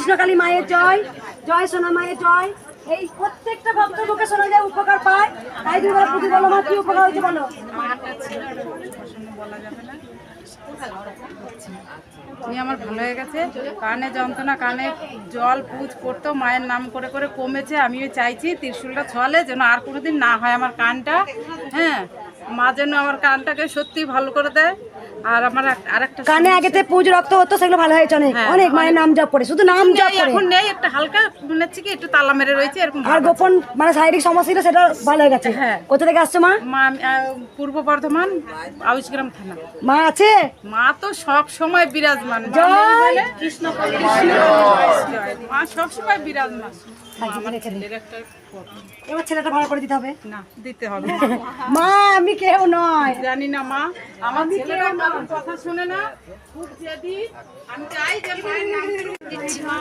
কৃষ্ণকালী মায়ের জয়, জয় সোনা মায়ের জয়। এই প্রত্যেকটা ভক্তের মুখে শোনা যায় উপকার পায়। তাই দুর্গা পুজো বলো মা, কি উপকার হয়েছে বলো? আমার ভালো হয়ে গেছে, কানে যন্ত্রণা, কানে জল পুজ পড়তেও মায়ের নাম করে করে কমেছে। আমিও চাইছি ত্রিশূলটা ছলে যেন আর কোনোদিন না হয় আমার কানটা। হ্যাঁ, মা যেন আমার কানটাকে সত্যি ভালো করে দেয়। আর আমার আরেকটা কানে আগেতে পুজ রক্ত হতো, সেগুলো ভালো হয়েছে অনেক, অনেক মায়ের নাম জপ করে, শুধু নাম জপ করে। এখন নেই, একটা হালকা মনে হচ্ছে কি একটু তালা মেরে রয়েছে এরকম। আর গোপন মানে শারীরিক সমস্যা ছিল, সেটা ভালো হয়ে গেছে। হ্যাঁ। কোথা থেকে আসছো মা? মা পূর্ব বর্ধমান আউশগ্রাম থানা। মা আছে? মা তো সব সময় বিরাজমান। জয় কৃষ্ণ, মা সব সময় বিরাজমান। এবার ছেলেটা ভালো করে দিতে হবে না, দিতে হবে। মা আমি কেউ নয়, জানি না মা, আমার ছেলেরা আমার কথা শুনে না, খুব জেদি। আমি চাই যে মায়ের নাম দিচ্ছি। মা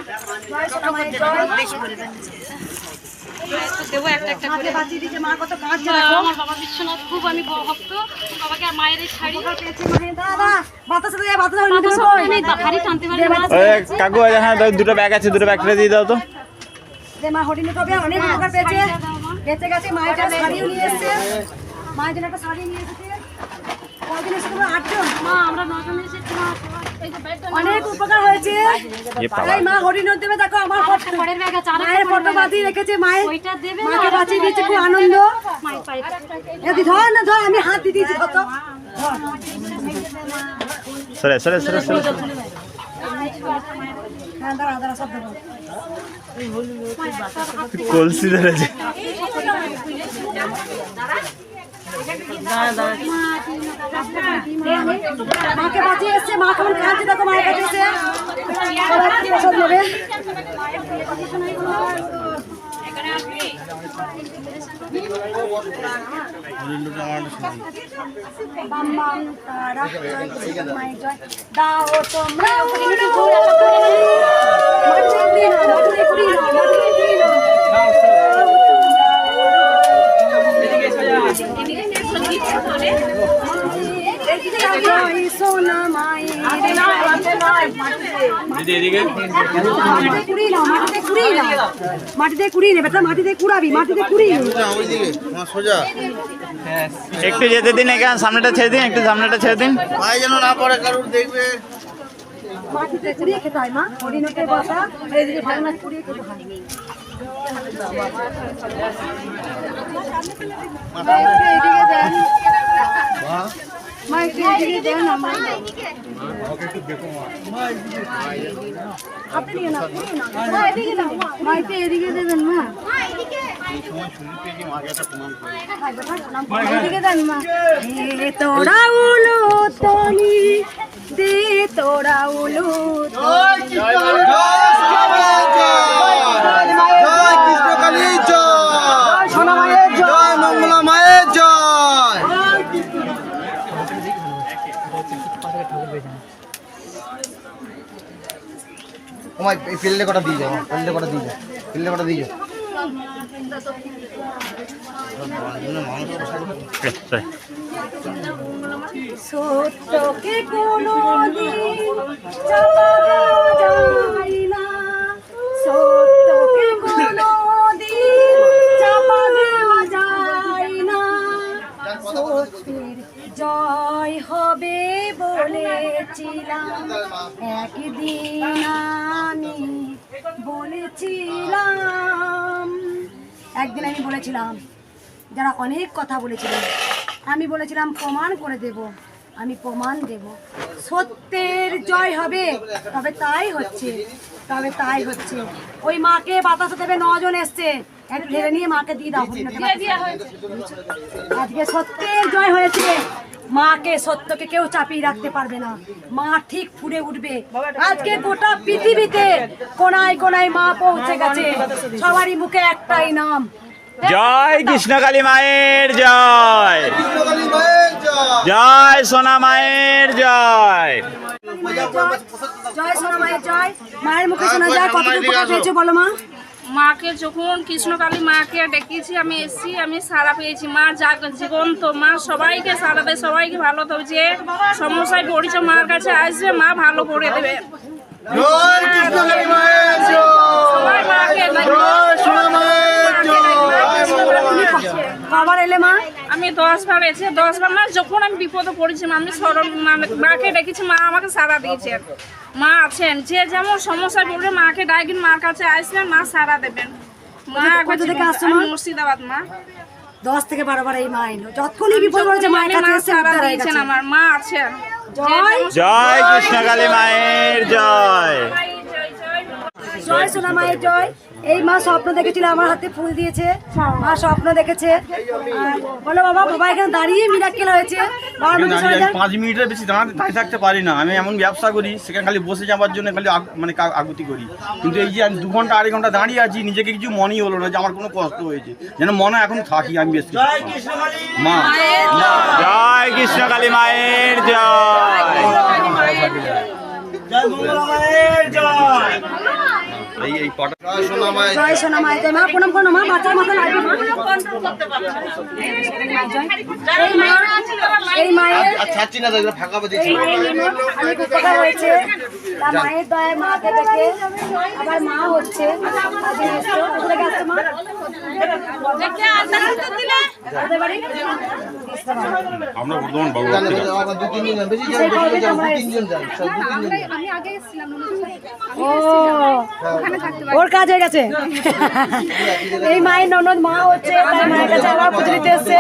দেবো একটা একটা করে। বাঁচিয়ে দিচ্ছে মা, কত কাঁদছে। আমার বাবা বিশ্বনাথ খুব আমি ভক্ত, বাবাকে মায়ের এই শাড়ি দাদা বাতাসে দেয়, বাতাসে আমি হাড়ি টানতে পারি না। কাকু হ্যাঁ দুটো ব্যাগ আছে, দুটো ব্যাগ দিয়ে দাও তো। মা হরিণী তবে অনেক উপকার পেয়েছে, বেঁচে গেছে। মায়ের জন্য শাড়িও নিয়ে এসছে, মায়ের জন্য একটা শাড়ি নিয়ে এসেছে। কদিন এসে তোমরা 8 জন? মা আমরা 9 জন এসেছি। মা এই যে ব্যাগটা অনেক উপকার হয়েছে। তাই মা হরিণী দেবে, দেখো আমার ফটো, পরের ব্যাগ আছে, মায়ের ফটো বাঁধিয়ে রেখেছে। মায়ের ওইটা দেবে, মাকে বাঁচিয়ে দিয়েছে, খুব আনন্দ। মায়ের পায়ে এদি ধর না, ধর, আমি হাত দিয়ে দিয়েছি কত। সরে সরে সরে সরে। হ্যাঁ দাঁড়া দাঁড়া, সব দেবো। কলসি ধরেছে। মাকে বাঁচিয়ে এসছে, মা কেমন কাঁদছে দেখো মায়ের কাছে এসে। সব নেবে। বাম বাম তারা মায়ের জয়, দাও তোমরা সোনা মায়ের মাটিতে কুড়িয়ে নেবে, মাটিতে কুড়াবি, মাটিতে কুড়িয়ে একটু যেতে দিন, এখানে সামনেটা ছেড়ে দিন, একটু সামনেটা ছেড়ে দিন। যেন না পড়ে কারুর দেখবে। মাটিতে কুড়িয়ে খেতে হয় মা, হরিণকে বসা এইদিকে ভালো না কুড়িয়ে খেতে হয়। এদিকে দেন মা, একটু এদিকে দেন। আমার আপনি নিয়ে নাও, মা এদিকে দাও, মা একটু এদিকে দেবেন মা, এদিকে দেন মা। দে তোরা উলু তনি, দে তোরা উলু তনি। জয় কৃষ্ণকালী জয়, সোনা মায়ের জয় মঙ্গলা মায়ের জয়। ওমাই এই ফিল্ডে কটা দিয়ে যাও, ফিল্ডে কটা দিয়ে যাও, ফিল্ডে কটা দিয়ে যাও। সত্যকে কোনোদিন চাপা দেওয়া যায় না, সত্যকে কোনোদিন চাপা দেওয়া যায় না। সত্যের জয় হবে বলেছিলাম, একদিন আমি বলেছিলাম, একদিন আমি বলেছিলাম, যারা অনেক কথা বলেছিলেন, আমি বলেছিলাম প্রমাণ করে দেব, আমি প্রমাণ দেব, সত্যের জয় হবে। তবে তাই হচ্ছে, তবে তাই হচ্ছে। ওই মাকে বাতাসে দেবে, 9 জন এসছে, একটু ঢেলে নিয়ে মাকে দিয়ে দাও। আজকে সত্যের জয় হয়েছে, মাকে সত্যকে কেউ চাপিয়ে রাখতে পারবে না, মা ঠিক ফুটে উঠবে। আজকে গোটা পৃথিবীতে কোনায় কোনায় মা পৌঁছে গেছে, সবারই মুখে একটাই নাম, জয় কৃষ্ণকালী মায়ের জয়, জয় সোনা মায়ের জয়। জয় সোনা মায়ের জয়। মায়ের মুখে শোনা যায় কত উপকার পেয়েছো বলো মা। মাকে যখন কৃষ্ণকালী মাকে ডেকেছি, আমি এসেছি, আমি সাড়া পেয়েছি। মা জীবন্ত, মা সবাইকে সাড়া দেয়, সবাইকে ভালো দেবে। যে সমস্যায় পড়েছে মার কাছে আসবে, মা ভালো করে দেবে। জয় কৃষ্ণকালী মায়ের সবাই মাকে কবার এলে মা? আমি 10 বার এসে 10 বার না, যখন আমি বিপদে পড়েছি আমি মাকে ডেকেছি, মা আমাকে সাড়া দিয়েছে। মা আছেন, যে যেমন সমস্যা বলবে মাকে ডাকিন, মার কাছে আসবেন, মা সাড়া দেবেন। মা কোথা থেকে আসছো মা? আমি মুর্শিদাবাদ মা। 10 থেকে 12 বার এই মা এলো, যতক্ষণই বিপদ পড়েছে মায়ের কাছে এসে সাড়া উদ্ধার হয়ে দিয়েছেন, গেছে। আমার মা আছেন। জয় জয় কৃষ্ণকালী মায়ের জয়। জয় সোনা মায়ের জয়। এই মা স্বপ্ন দেখেছিল, আমার হাতে ফুল দিয়েছে, মা স্বপ্ন দেখেছে। আর বলো বাবা, বাবা এখানে দাঁড়িয়ে মিরাক্কেল হয়েছে। বাবার মধ্যে সরে যান। 5 মিনিটের বেশি দাঁড়িয়ে থাকতে পারি না। আমি এমন ব্যবসা করি, সেখানে খালি বসে যাওয়ার জন্য খালি মানে আগুতি করি। কিন্তু এই যে আমি 2 ঘন্টা 2.5 ঘন্টা দাঁড়িয়ে আছি, নিজেকে কিছু মনেই হলো না যে আমার কোনো কষ্ট হয়েছে, যেন মনে এখন থাকি আমি বেশ কিছু। মা জয় কৃষ্ণকালী মায়ের জয়। এই পটা জয় সোনা মায়ের জয় সোনা মায়ের জয়। মা প্রণাম করো মা, বাচ্চার মতো লাগবে মা। এই মায়ের আর ছাড়ছি না, দেখলে ফাঁকা দিচ্ছি। এই মায়ের জন্য অনেক উপকার হয়েছে। তার মায়ের দয়ায় মাকে দেখে আবার মা হচ্ছে। আজকে এসছো, কোথা থেকে আসছো মা? কোথায় বাড়ি? আমরা বর্ধমান বাবু জানে তো, আবার 2-3 জন বেশি জন, বেশি জন যান, 2-3 জন যান, সব 2-3 জন যান। ও, ওর কাজ হয়ে গেছে। এই মায়ের ননদ মা হচ্ছে, তাই মায়ের কাছে আবার পুজো দিতে এসছে।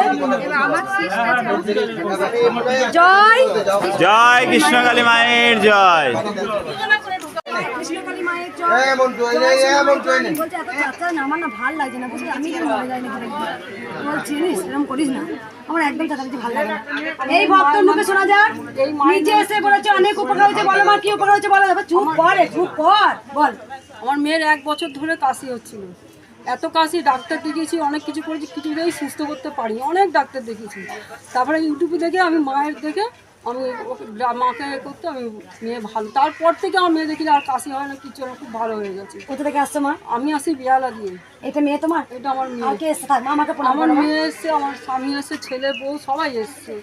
জয় জয় কৃষ্ণকালী মায়ের জয়। কৃষ্ণকালী মায়ের জয়। মন্টু এই নে, মন্টু এই নে। বলছে এত চাচা না, আমার না ভাল লাগছে না, বুঝলি আমি কেন মরে যাই নাকি দেখবি। বলছি জানিস এরকম করিস না, আমার একদম চাচা কিছু ভালো লাগে না। এই ভক্তর মুখে শোনা যাক, নিচে এসে বলেছে অনেক উপকার হয়েছে। বলো মা কি উপকার হয়েছে বলো। চুপ কর চুপ কর, বল। আমার মেয়ের 1 বছর ধরে কাশি হচ্ছিল, এত কাশি, ডাক্তার দেখিয়েছি, অনেক কিছু করেছি, কিছুতেই সুস্থ করতে পারি, অনেক ডাক্তার দেখিয়েছি। তারপরে ইউটিউবে দেখে আমি মায়ের দেখে আমি মাকে করতে আমি মেয়ে ভালো, তারপর থেকে আমার মেয়ে দেখি আর কাশি হয় না, কিছু না, খুব ভালো হয়ে গেছে। কোথা থেকে আসছো মা? আমি আসি বিয়ালা দিয়ে। এটা মেয়ে তোমার? এটা আমার আর মেয়ে। কে এসছে? থাক মা, আমাকে প্রণাম আমার করো মা। মেয়ে এসছে, আমার স্বামী এসছে, ছেলে বউ সবাই এসছে।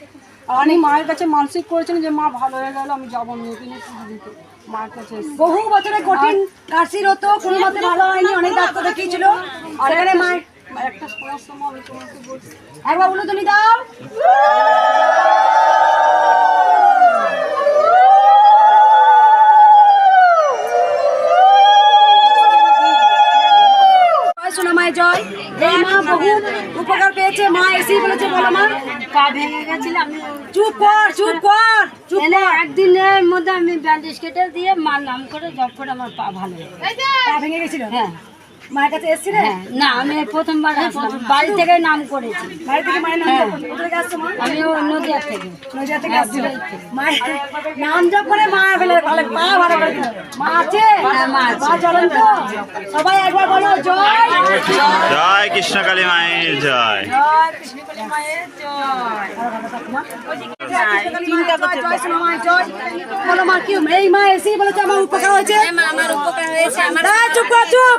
আর আমি মায়ের কাছে মানসিক করেছিলাম যে মা ভালো হয়ে গেল আমি যাবো মেয়েকে নিয়ে পুজো দিতে, মায়ের কাছে এসছি। বহু বছরে কঠিন কাশির হতো, কোনো মতে ভালো হয়নি, অনেক ডাক্তার দেখিয়েছিল। আর এখানে মায়ের একটা সমস্যা মা আমি তোমাকে বলছি, একবার উলুধ্বনি দাও। জয় সোনা মায়ের জয়। এই মা বহু উপকার পেয়েছে, মা এসেই বলেছে বলো মা। পা ভেঙে গেছিল, আমি চুপ কর চুপ কর চুপ এনে কর। একদিনের মধ্যে আমি ব্যান্ডেজ কেটে দিয়ে মার নাম করে জব করে আমার পা ভালো হয়ে গেছে। পা ভেঙে গেছিল? হ্যাঁ মায়ের কাছে এসেছিলে? হ্যাঁ, না আমি প্রথমবার আসলাম, বাড়ি থেকে নাম করেছি। বাড়ি থেকে মায়ের নাম জপ করতে? কোথা থেকে আসছো মা? আমি ও নদিয়া থেকে। নদিয়া থেকে আসছো। মায়ের নাম জপ করে মা ফেলে ভালো পা ভালো করে দিল। মা আছে? মা চলেন তো সবাই একবার বলো জয় জয় কৃষ্ণকালী মায়ের জয়। জয় কৃষ্ণকালী মায়ের জয়। জয় সোনা মায়ের জয়। বলো মা কি এই মা এসেই বলেছে আমার উপকার হয়েছে। আমার উপকার হয়েছে। আমার চুপ কর চুপ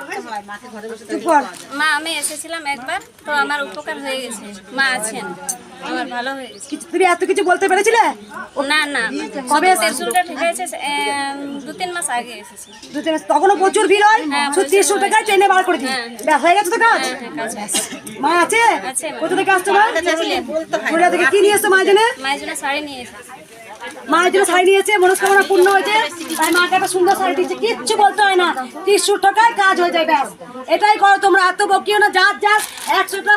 চুপ কর। মা আমি এসেছিলাম একবার, তো আমার উপকার হয়ে গেছে। মা আছেন, আমার ভালো হয়ে গেছে। তুমি এত কিছু বলতে পেরেছিলে? না না, কবে ত্রিশুলটা ঠিক হয়েছে 2-3 মাস আগে এসেছি। তখনও প্রচুর ভিড় হয়। 36 টাকায় ট্রেনে বার করে দিই। ব্যাস হয়ে গেছে তো কাজ। মা আছে? কোথা থেকে আসছো মা? কোথা থেকে কি নিয়ে এসছো মায়ের জন্য? মায়ের জন্য শাড়ি নিয়ে এসেছি। মায়ের জন্য শাড়ি নিয়েছে, মনস্কামনা পূর্ণ হয়েছে, তাই মাকে একটা সুন্দর শাড়ি দিচ্ছে। কিচ্ছু বলতে হয় না, 30 টাকায় কাজ হয়ে যায়। ব্যাস এটাই করো তোমরা, এত বকিও না। যার যার 100টা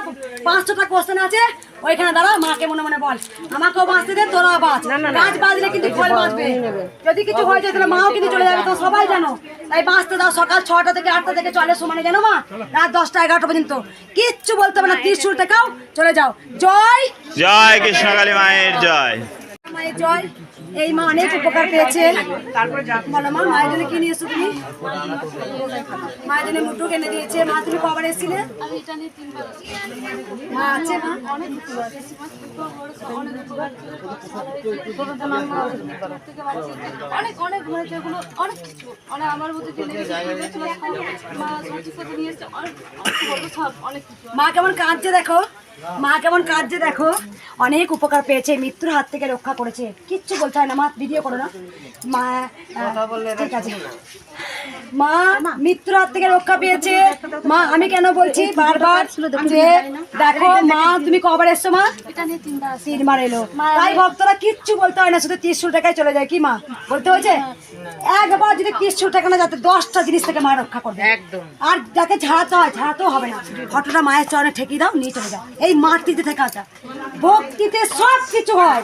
500টা কোশ্চেন আছে ওইখানে দাঁড়া, মাকে মনে মনে বল আমাকেও বাঁচতে দে, তোরা বাঁচ। কাজ বাঁচলে কিন্তু ফল বাঁচবে। যদি কিছু হয়ে যায় তাহলে মাও কিন্তু চলে যাবে, তো সবাই জানো। তাই বাঁচতে দাও। সকাল 6টা থেকে 8টা থেকে চলে সমানে, জানো মা, রাত 10টা 11টা পর্যন্ত। কিচ্ছু বলতে হবে না, 30 টাকাও চলে যাও। জয় জয় কৃষ্ণকালী মায়ের জয়। মায়ের জয়। এই মা অনেক উপকার পেয়েছে। বলো মা, মায়ের জন্য কি নিয়ে এসছো তুমি? মায়ের জন্য মুটু কিনে দিয়েছে। মা তুমি কবার এসেছিলে? মা আছে মা? অনেক অনেক হয়েছে, এগুলো অনেক কিছু, অনেক আমার মধ্যে চলে গেছে, মা সঠিক কথা নিয়ে এসছে, অনেক অনেক কিছু। মা কেমন কাঁদছে দেখো, মা কেমন কাঁদছে দেখো। অনেক উপকার পেয়েছে, মৃত্যুর হাত থেকে রক্ষা করেছে। কিচ্ছু বলতে হয় না, মা ভিডিও করো না মা। ঠিক আছে মা, মৃত্যুর হাত থেকে রক্ষা পেয়েছে মা। আমি কেন বলছি বারবার যে দেখো মা, তুমি কবার এসছো মা? 3বার এলো। তাই ভক্তরা কিচ্ছু বলতে হয় না, শুধু 300 টাকায় চলে যায়। কি মা বলতে হয়েছে? একবার যদি 300 টাকা না, যাতে 10টা জিনিস থেকে মা রক্ষা করবে। আর যাকে ঝাড়াতে হয় ঝাড়াতেও হবে না, ফটোটা মায়ের চরণে ঠেকিয়ে দাও, নিয়ে চলে যাও। এই মাটিতে থেকে আসা ভক্তিতে সব কিছু হয়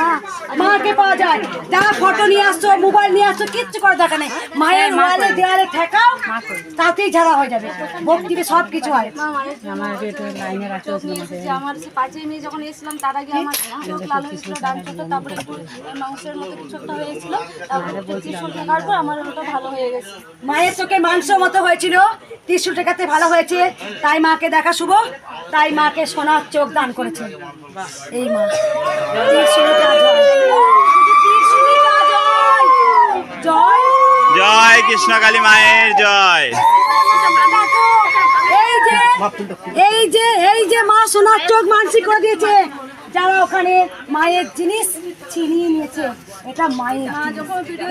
মা, মাকে পাওয়া যায়। যারা ফটো নিয়ে আসছো, মোবাইল নিয়ে আসছো, কিচ্ছু করার দরকার নেই, মায়ের ওয়ালে দেয়ালে ঠেকাও, তাতেই ঝাড়া হয়ে যাবে। ভক্তিতে সব কিছু হয়। আমার 5ই মে যখন এসেছিলাম তার আগে আমার চোখ লাল হয়েছিল, ডান চোখটা, তারপরে একটু মাংসের মতো কিছু একটা হয়েছিল, তারপরে 300 টাকার পর আমার ওটা ভালো হয়ে গেছে। মায়ের চোখে মাংস মতো হয়েছিল, 300 টাকাতে ভালো হয়েছে। তাই মাকে দেখা শুভ, তাই মাকে সোনার চোখ দান করেছে এই মা। ত্রিশূলিকা জয়, ত্রিশূলিকা জয়, জয় জয় কৃষ্ণকালী মায়ের জয়। এই যে মা সোনার চোখ মানসিক করে দিয়েছে। যারা ওখানে মায়ের জিনিস ছিনিয়ে নিয়েছে, এটা মায়ের জিনিস।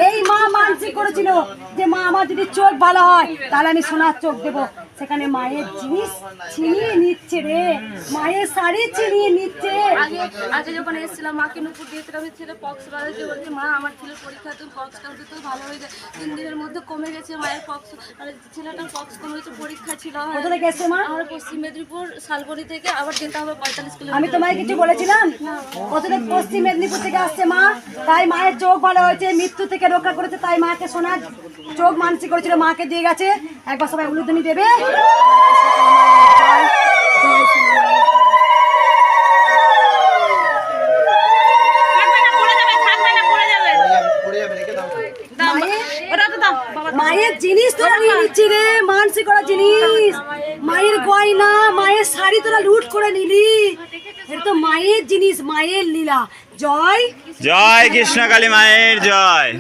এই মা মানসিক করেছিল যে মা আমার যদি চোখ ভালো হয় তাহলে আমি সোনার চোখ দেবো। সেখানে মায়ের জিনিস ছিনিয়ে নিচ্ছে রে, মায়ের শাড়ি ছিনিয়ে নিচ্ছে। আগে যখন এসেছিলাম মাকে নুপুর দিয়েছিলাম, ছেলে পক্স বাড়াতে বলছে মা আমার ছেলের পরীক্ষা তুমি পক্সটা দিতে ভালো হয়ে যায়। 3 দিনের মধ্যে কমে গেছে মায়ের পক্স, আর ছেলেটার পক্স কমে গেছে। পরীক্ষা ছিল কোথা থেকে এসছে মা? আমার পশ্চিম মেদিনীপুর শালবনি থেকে, আবার যেতে হবে 45 কিলোমিটার। আমি তোমায় কিছু বলেছিলাম? কোথা পশ্চিম মেদিনীপুর থেকে আসছে মা, তাই মায়ের চোখ ভালো হয়েছে, মৃত্যু থেকে রক্ষা করেছে। তাই মাকে সোনার চোখ মানসিক করেছিল, মাকে দিয়ে গেছে। একবার সবাই উলুধ্বনি দেবে। মায়ের জিনিস তোরা নিয়ে নিচ্ছি রে, মানসিক করা জিনিস, মায়ের গয়না, মায়ের শাড়ি তোরা লুট করে নিলি। এটা তো মায়ের জিনিস, মায়ের লীলা। জয় জয় কৃষ্ণকালী মায়ের জয়।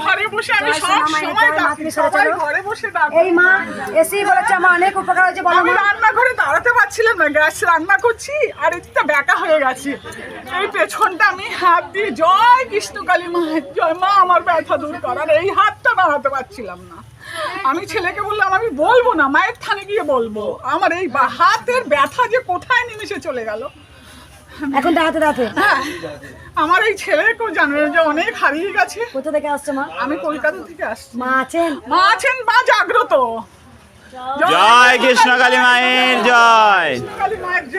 ঘরে বসে আমি সব সময় ডাকি, সবাই ঘরে বসে ডাকি। এই মা এসেই বলেছে আমার অনেক উপকার হয়েছে। বলো আমি মা। রান্নাঘরে দাঁড়াতে পারছিলাম না, গ্যাস রান্না করছি আর এটা ব্যাকা হয়ে গেছে। এই পেছনটা আমি হাত দিয়ে জয় কৃষ্ণকালী মায়ের জয়, মা আমার ব্যথা দূর কর। আর এই হাতটা নাড়াতে পারছিলাম না। আমি ছেলেকে বললাম আমি বলবো না, মায়ের থানে গিয়ে বলবো। আমার এই হাতের ব্যথা যে কোথায় নিমিশে চলে গেল। এখন দাঁড়াতে দাঁড়াতে হ্যাঁ, আমার এই ছেলেকেও জানেন যে অনেক হারিয়ে গেছে। কোথা থেকে আসছো মা? আমি কলকাতা থেকে আসছি। মা আছেন? মা আছেন, মা জাগ্রত। জয় কৃষ্ণকালী মায়ের জয়। কালী মায়ের জয়।